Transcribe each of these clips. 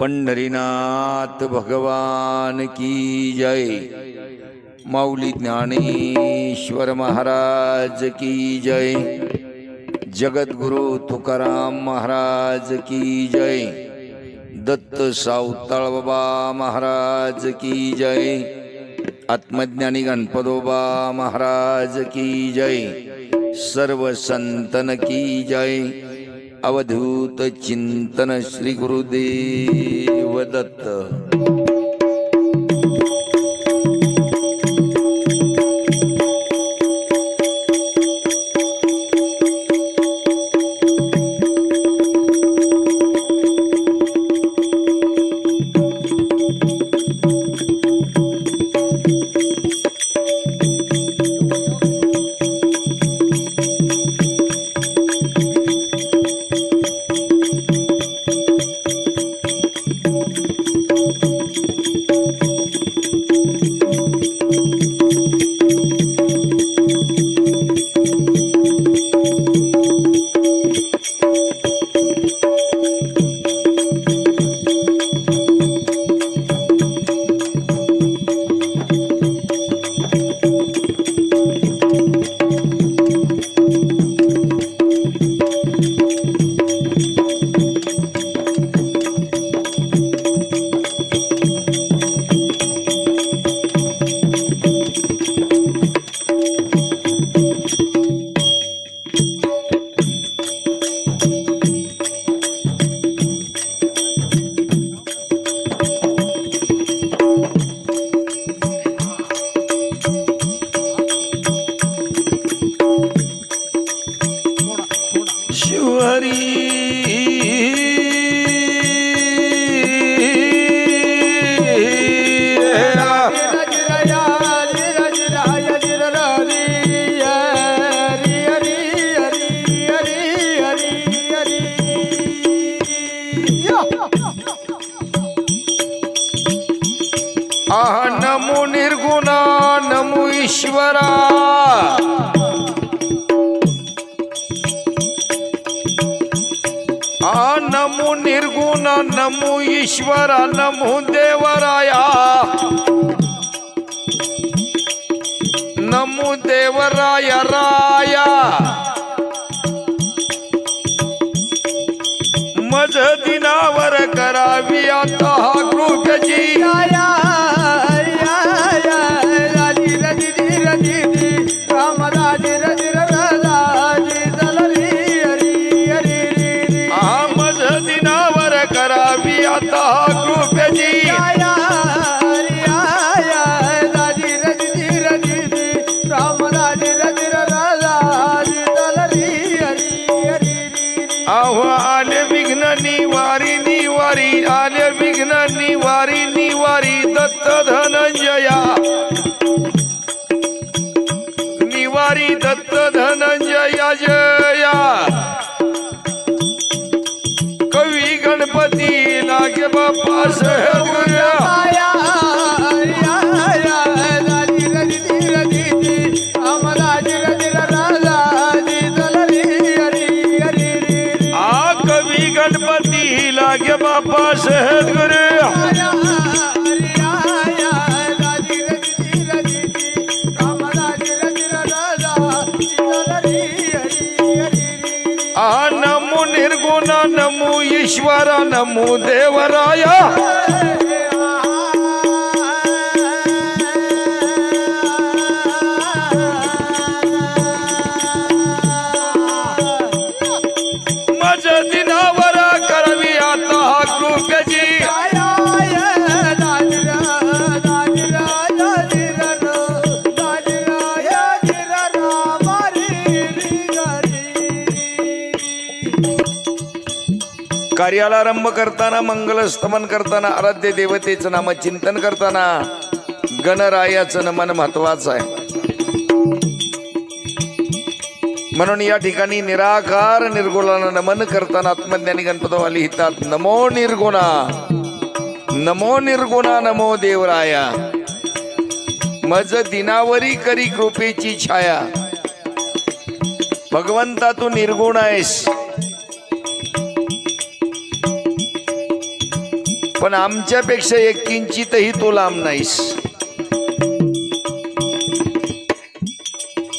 पंढरीनाथ भगवान की जय। माऊली ज्ञानेश्वर महाराज की जय। जगद्गुरु तुकाराम महाराज की जय। दत्त सावताळबाबा महाराज की जय। आत्मज्ञानी गणपतोबा महाराज की जय। सर्व संतन की जय। अवधूत चिंतन श्री गुरुदेव दत्त। नमो निर्गुणा नमो ईश्वरा। नमो निर्गुणा नमो ईश्वरा नमो देवराया। नमो देवराया राया। मज दिनावर करावी आता कृपेची। आले विघ्न निवारी निवारी। आले विघ्न निवारी निवारी। दत्त धनंजया निवारी। दत्त धनंजया जया। कवी गणपती लागे बाप्पा सहगुया। गणपती लागे बाप्पा सद्गुरु। नमो निर्गुणा नमो ईश्वरा नमो देवराया। कार्याला आरंभ करताना मंगल स्तमन करताना आराध्य देवतेचं नाम चिंतन करताना गणरायाचं नमन महत्वाचं आहे। म्हणून या ठिकाणी निराकार निर्गुणाला नमन करताना आत्मज्ञानी गणपतोबा लिहितात नमो निर्गुणा नमो निर्गुणा नमो देवराया। मज दिनावरी करी कृपेची छाया। भगवंता तू निर्गुण आहेस। पण आमच्यापेक्षा एक किंचितही तू लांब नाहीस.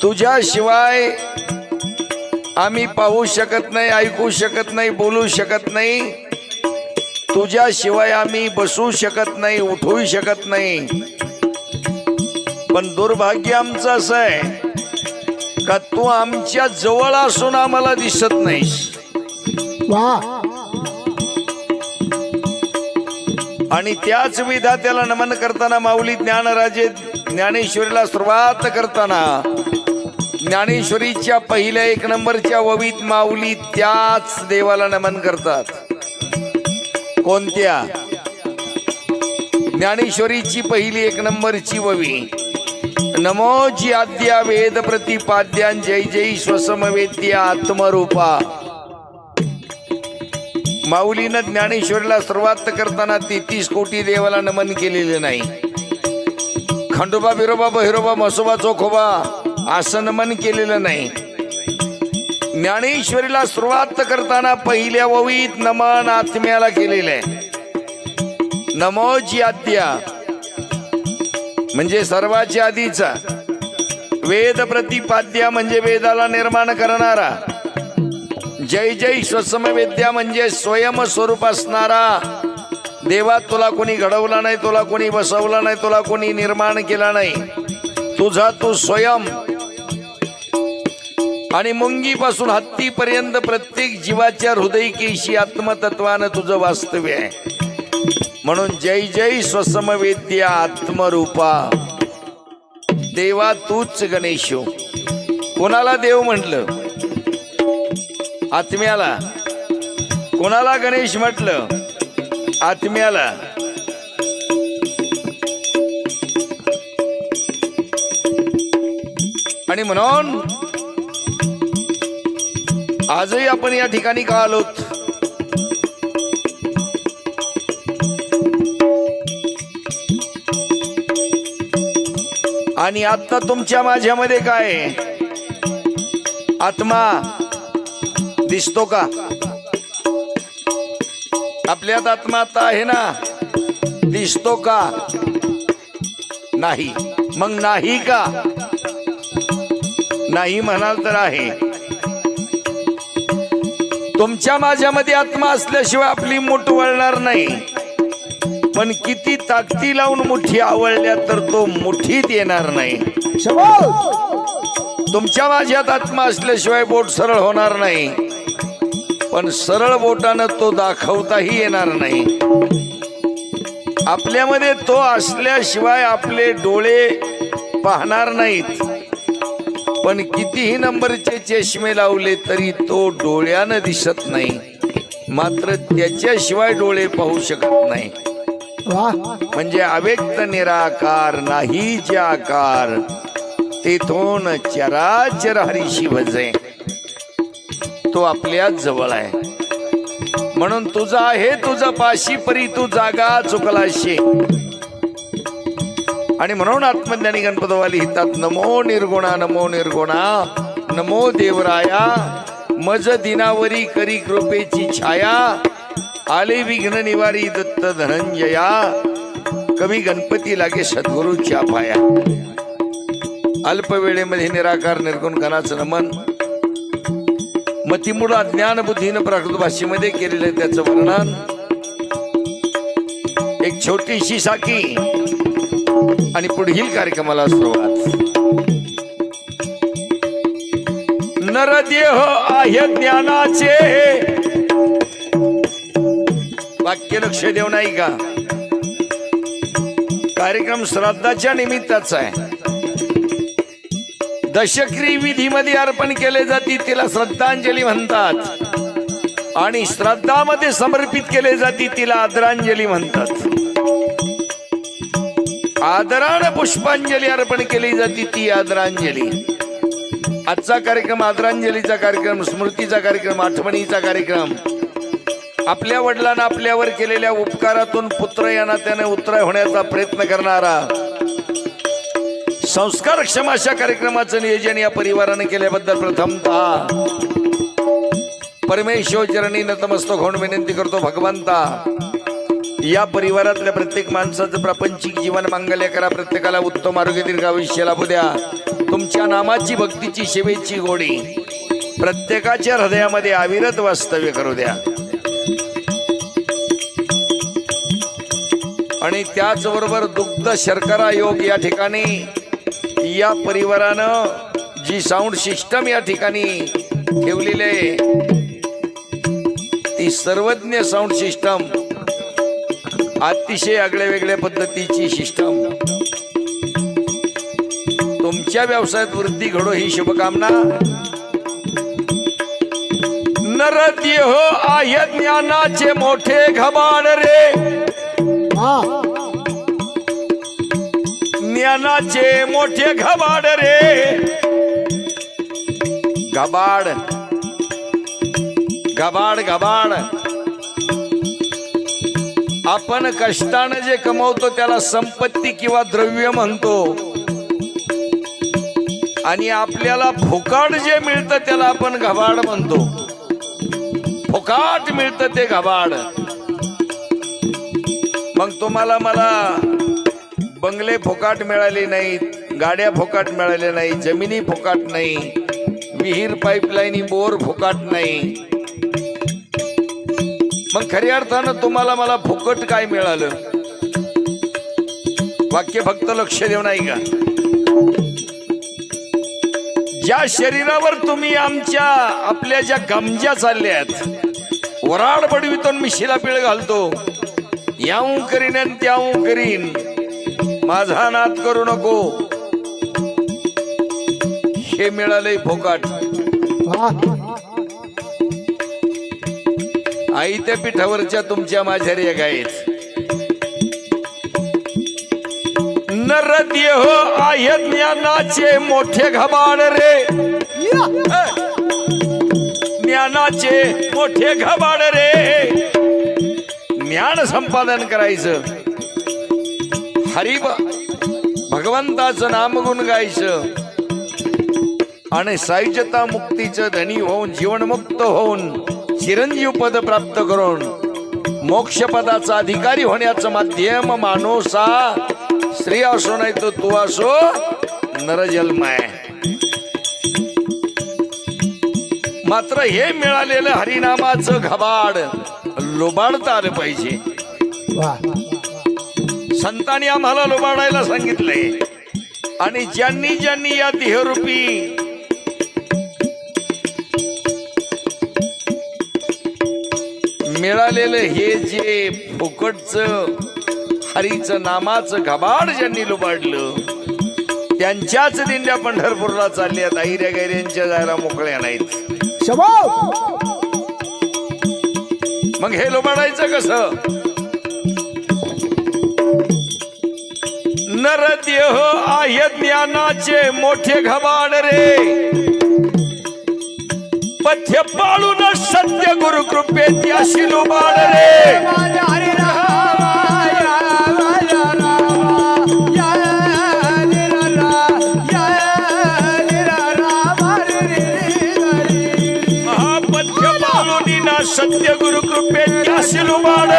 तुझ्याशिवाय आम्ही पाहू शकत नाही, ऐकू शकत नाही, बोलू शकत नाही. तुझ्याशिवाय आम्ही बसू शकत नाही, उठू शकत नाही. पण दुर्भाग्य आमचं असं आहे का तू आमच्या जवळ असून आम्हाला दिसत नाहीस. आणि त्याच विधात्याला नमन करताना माऊली ज्ञानराजे ज्ञानेश्वरीला सुरुवात करताना ज्ञानेश्वरीच्या पहिल्या 1 नंबरच्या ववीत माऊली त्याच देवाला नमन करतात. कोणत्या? ज्ञानेश्वरीची पहिली 1 नंबरची ववी. नमो जी आद्या वेद प्रतिपाद्यां जय जय स्वसमवेद्या आत्मरूपा. माऊलीनं ज्ञानेश्वरीला सुरुवात करताना 33 कोटी देवाला नमन केलेले नाही. खंडोबा बिरोबा बहिरोबा म्हसोबा चोखोबा असं नमन केलेलं नाही. ज्ञानेश्वरीला सुरुवात करताना पहिल्या ववीत नमन आत्म्याला केलेलं आहे. नमो जी आद्या म्हणजे सर्वाच्या आधीचा, वेद प्रतिपाद्या म्हणजे वेदाला निर्माण करणारा, जय जय स्वसमवेद्या म्हणजे स्वयंस्वरूप असणारा. देवा तुला कोणी घडवला नाही, तुला कोणी बसवला नाही, तुला कोणी निर्माण केला नाही, तुझा तू स्वयं. आणि मुंगीपासून हत्तीपर्यंत प्रत्येक जीवाच्या हृदयकेशी आत्मतत्वानं तुझं वास्तव्य आहे. म्हणून जय जय स्वसमवेद्या आत्मरूपा. देवा तूच गणेशो. कोणाला देव म्हटलं? आत्म्याला. कोणाला गणेश म्हटलं? आत्म्याला. आणि म्हणून आजही आपण या ठिकाणी का आलोत? आणि आता तुमच्या माझ्यामध्ये काय? आत्मा दिसतो का? आपल्यात आत्मा आता आहे ना? दिसतो का? नाही. मग नाही का? नाही म्हणाल तर आहे. तुमच्या माझ्यामध्ये आत्मा असल्याशिवाय आपली मूठ वळणार नाही. पण किती ताकदी लावून मुठी आवळल्या तर तो मुठीत येणार नाही. तुमच्या माझ्यात आत्मा असल्याशिवाय बोट सरळ होणार नाही. पण सरळ बोटानं तो दाखवताही येणार नाही. आपल्यामध्ये तो असल्याशिवाय आपले डोळे पाहणार नाहीत. पण कितीही नंबरचे चष्मे लावले तरी तो डोळ्यानं दिसत नाही. मात्र त्याच्याशिवाय डोळे पाहू शकत नाही. म्हणजे अव्यक्त निराकार नाही ज्याकार, तेथून चराचर हरीशी भजे. तो आपल्याच जवळ आहे. म्हणून तुझा आहे तुझा पाशी परी तू जागा चुकलाशी. आणि म्हणून आत्मज्ञानी गणपतवाली हितात नमो निर्गुणा नमो निर्गुणा नमो देवराया मज दिनावरी करी कृपेची छाया. आले विघ्न निवारी दत्त धनंजया कवी गणपती लागे सद्गुरूच्या पाया. अल्प वेळेमध्ये निराकार निर्गुण गणाचं नमन मतिमूळ अज्ञान बुद्धीनं प्राकृत भाषेमध्ये केलेलं त्याचं वर्णन. एक छोटीशी साकी आणि पुढील कार्यक्रमाला सुरुवात. नरदेह आहे ज्ञानाचे. वाक्य लक्ष देऊ नाही का? कार्यक्रम श्राद्धाच्या निमित्ताचा आहे. दशक्रिया विधीमध्ये अर्पण केले जाते तिला श्रद्धांजली म्हणतात. आणि श्राद्धामध्ये समर्पित केले जाते तिला आदरांजली म्हणतात. आदरानं पुष्पांजली अर्पण केली जाते ती आदरांजली. आजचा कार्यक्रम आदरांजलीचा कार्यक्रम, स्मृतीचा कार्यक्रम, आठवणीचा कार्यक्रम. आपल्या वडिलांना आपल्यावर केलेल्या उपकारातून पुत्र या नात्याने उत्तराय होण्याचा प्रयत्न करणारा संस्कार क्षम अशा कार्यक्रमाचं नियोजन या परिवाराने केल्याबद्दल प्रथमतः परमेश्वर चरणी नतमस्तक होऊन विनंती करतो. भगवंता या परिवारातल्या प्रत्येक माणसाचं प्रापंचिक जीवन मांगल्य करा. प्रत्येकाला उत्तम आरोग्य दीर्घ आयुष्य लाभू द्या. तुमच्या नामाची भक्तीची सेवेची गोडी प्रत्येकाच्या हृदयामध्ये अविरत वास्तव्य करू द्या. आणि त्याचबरोबर दुग्ध शर्करा योग या ठिकाणी या परिवारानं जी साऊंड सिस्टम या ठिकाणी ठेवलेली आहे ती सर्वज्ञ साऊंड सिस्टम, अतिशय आगळ्या वेगळ्या पद्धतीची सिस्टम. तुमच्या व्यवसायात वृद्धी घडो ही शुभकामना. नरदेह आहे ज्ञानाचे मोठे घबाड रे, ज्ञानाचे मोठे घबाड रे. घबाड घबाड घबाड. आपण कष्टाने जे कमवतो त्याला संपत्ती किंवा द्रव्य म्हणतो, आणि आपल्याला फुकाट जे मिळतं त्याला आपण घबाड म्हणतो. फुकाट मिळतं ते घबाड. मग तुम्हाला मला बंगले फुकाट मिळाले नाहीत, गाड्या फुकाट मिळाल्या नाही, जमिनी फुकाट नाही, विहीर पाईपलाईन बोर फुकाट नाही. मग खऱ्या अर्थानं तुम्हाला मला फुकट काय मिळालं? वाक्य फक्त लक्ष देऊ नाही का? ज्या शरीरावर तुम्ही आपल्या ज्या गमजा चालल्यात, वराड बडवितो मिशीला पिळ घालतो, याऊ करीन आणि त्याऊ करीन, माझा नाद करू नको, हे मिळालंय फुकट. आई त्या पिठावरच्या तुमच्या माझ्या गायत. नरदेह आहे ज्ञानाचे मोठे घबाड रे, ज्ञानाचे मोठे घबाड रे. ज्ञान संपादन करायचं, हरी भगवंताचं नामगुण गायचं, आणि सायुज्यता मुक्तीचं धनी होऊन जीवनमुक्त होऊन चिरंजीव पद प्राप्त करून मोक्षपदाचा अधिकारी होण्याचं माध्यम माणूसा स्त्री असो नाही तो तू असो नरजन्म आहे. मात्र हे मिळालेलं हरिनामाचं घबाड लोबाडता आलं पाहिजे. संतांनी आम्हाला लोबाडायला सांगितलंय, आणि ज्यांनी ज्यांनी या देहरूपी मिळालेलं हे जे फुकटचं हरीचं नामाचं घबाड ज्यांनी लुबाडलं त्यांच्याच दिंड्या पंढरपूरला चालल्यात. ऐऱ्या गैऱ्यांच्या जायला मोकळ्या नाहीत. मग हे लुबाडायचं कसं? नरदेह आहे ज्ञानाचे मोठे घबाड रे, पथ्य पाळून सत्य गुरु कृपेत अशी लुबाड रे. सत्य गुरु कृपेत अशी लुबाड.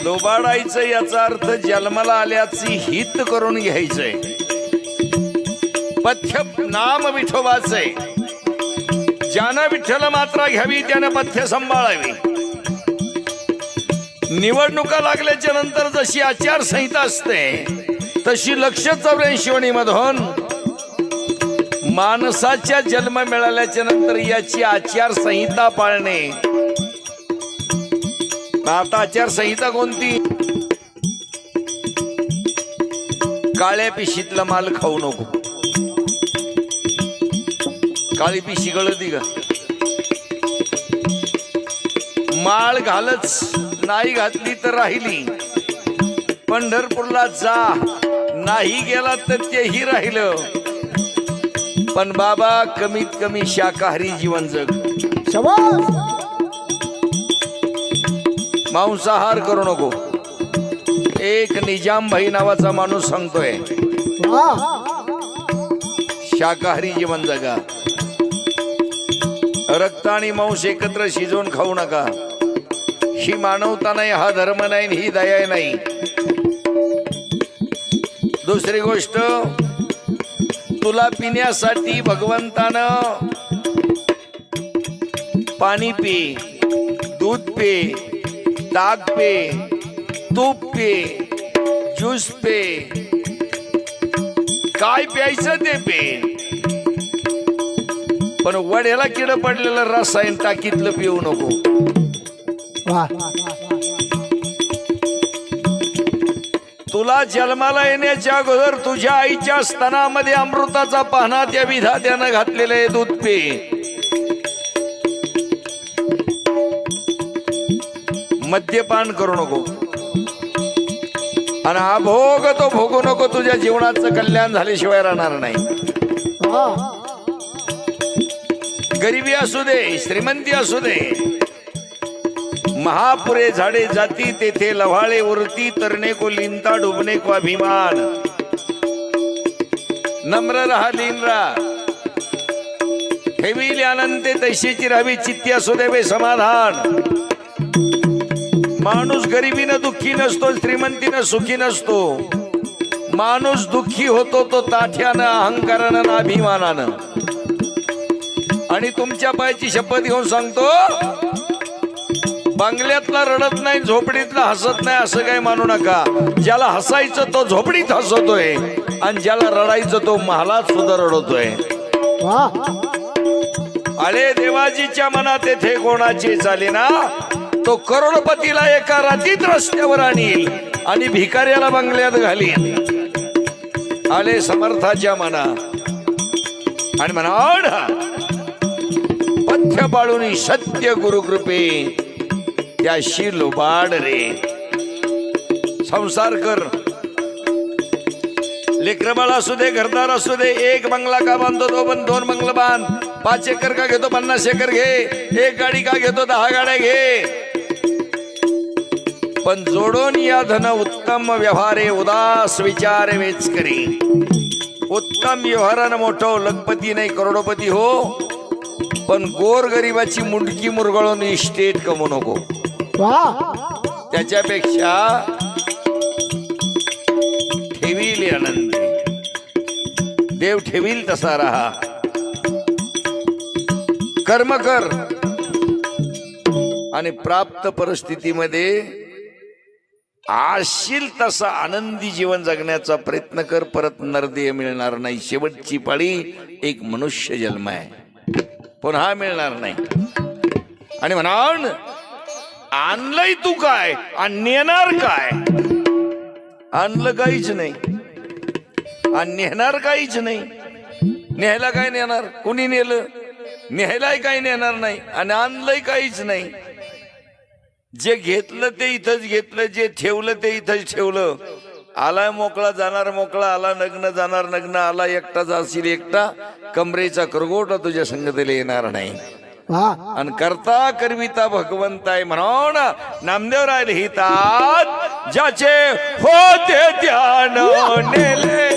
लुबाडायचं याचा अर्थ जन्माला आल्याची हित करून घ्यायचंय. पथ्य नाम विठोबाचंय. ज्यानं विठ्ठल मात्रा घ्यावी त्यानं पथ्य सांभाळावी. निवडणुका लागल्याच्या नंतर जशी आचारसंहिता असते तशी 184 मधून माणसाच्या जन्म मिळाल्याच्या नंतर याची आचारसंहिता पाळणे. आता आचारसंहिता कोणती? काळ्या पिशीतला माल खाऊ नको. काळी पिशी गळती का? माळ घालच, नाही घातली तर राहिली. पंढरपूरला जा, नाही गेला तर तेही राहिलं. पण बाबा कमीत कमी शाकाहारी जीवन जग. मांसाहार करू नको. एक निजाम भाई नावाचा माणूस सांगतोय, शाकाहारी जीवन जगा. रक्त आणि मांस एकत्र शिजवून खाऊ नका. ही मानवता नाही, हा धर्म नाही, ही दया नाही. दुसरी गोष्ट, तुला पिण्यासाठी भगवंतानं पाणी पे, दूध पे, ताक पे, तूप पे, ज्यूस पे, काय प्यायचं ते पे. पण वड्याला किड पडलेलं रसायन टाकीतलं पिऊ नको. तुला जन्माला येण्याच्या अगोदर तुझ्या आईच्या स्तनामध्ये अमृताचा पाहणा त्या विधात्यानं घातलेलं आहे, दूध पे. मद्यपान करू नको आणि हा भोग तो भोगू नको. तुझ्या जीवनाचं कल्याण झाल्याशिवाय राहणार नाही. गरिबी असू दे, श्रीमंती असू दे, महापुरे झाडे जाती तेथे लव्हाळे उरती, तरणे को लिंता डुबणे को अभिमान. नम्र रहा, लीन राहा, ठेवील आनंदे तैशीची राहावी, चित्ती असू दे बे समाधान. माणूस गरिबीनं दुःखी नसतो, श्रीमंतीनं सुखी नसतो. माणूस दुःखी होतो तो ताठ्यानं, अहंकारानं, अभिमानानं. आणि तुमच्या पायाची शपथ घेऊन सांगतो, बंगल्यातला रडत नाही, झोपडीतला हसत नाही असं काही मानू नका. ज्याला हसायचं तो झोपडीत हसतोय आणि ज्याला रडायचं तो महालात सुद्धा रडतोय. अरे देवाजीच्या मनात येथे कोणाची चाले ना, तो करोडपतीला एका रात्रीत रस्त्यावर आणील आणि भिकाऱ्याला बंगल्यात घालील. आले समर्थाच्या मना आणि म्हणा पथ्य पाळून सत्य गुरुकृपे त्याशी लोबाड रे. संसार कर, लेकरबाळ असू दे, घरदार असू दे. एक बंगला का बांधतो तो पण 2 बंगला बांध. 5 एकर का घेतो 50 एकर घे. एक गाडी का घेतो 10 गाड्या घे. पण जोडून या धन उत्तम व्यवहारे, उदास विचार वेच करी. उत्तम व्यवहारानं मोठो, लखपती नाही करोडपती हो, पण गोर गरिबाची मुंडकी मुरगळून इस्टेट कमवू नको. त्याच्यापेक्षा ठेवील आनंद, देव ठेवील तसा राहा. कर्म कर आणि प्राप्त परिस्थितीमध्ये आशील तसा आनंदी जीवन जगण्याचा प्रयत्न कर. परत नरदेह मिळणार नाही. शेवटची पाळी एक मनुष्य जन्म आहे, पुन्हा मिळणार नाही. आणि म्हणा आणलंय तू काय आणि नेणार काय? आणलं काहीच नाही आणि नेणार काहीच नाही. न्यायला काय नेणार? कुणी नेलं? न्यायलाय काही नेणार नाही आणि आणलंय काहीच नाही. जे घेतलं ते इथंच घेतलं, जे ठेवलं ते इथंच ठेवलं. आलाय मोकळा जाणार मोकळा, आला नग्न जाणार नग्न, आला एकटा जाशील एकटा. कमरेचा करगोटा तुझ्या संगतीला येणार नाही. आणि करता करविता भगवंत आहे म्हणून नामदेव राय लिहितात, ज्याचे होते ध्यान नेले.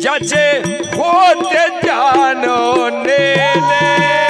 ज्याचे होते ध्यान नेले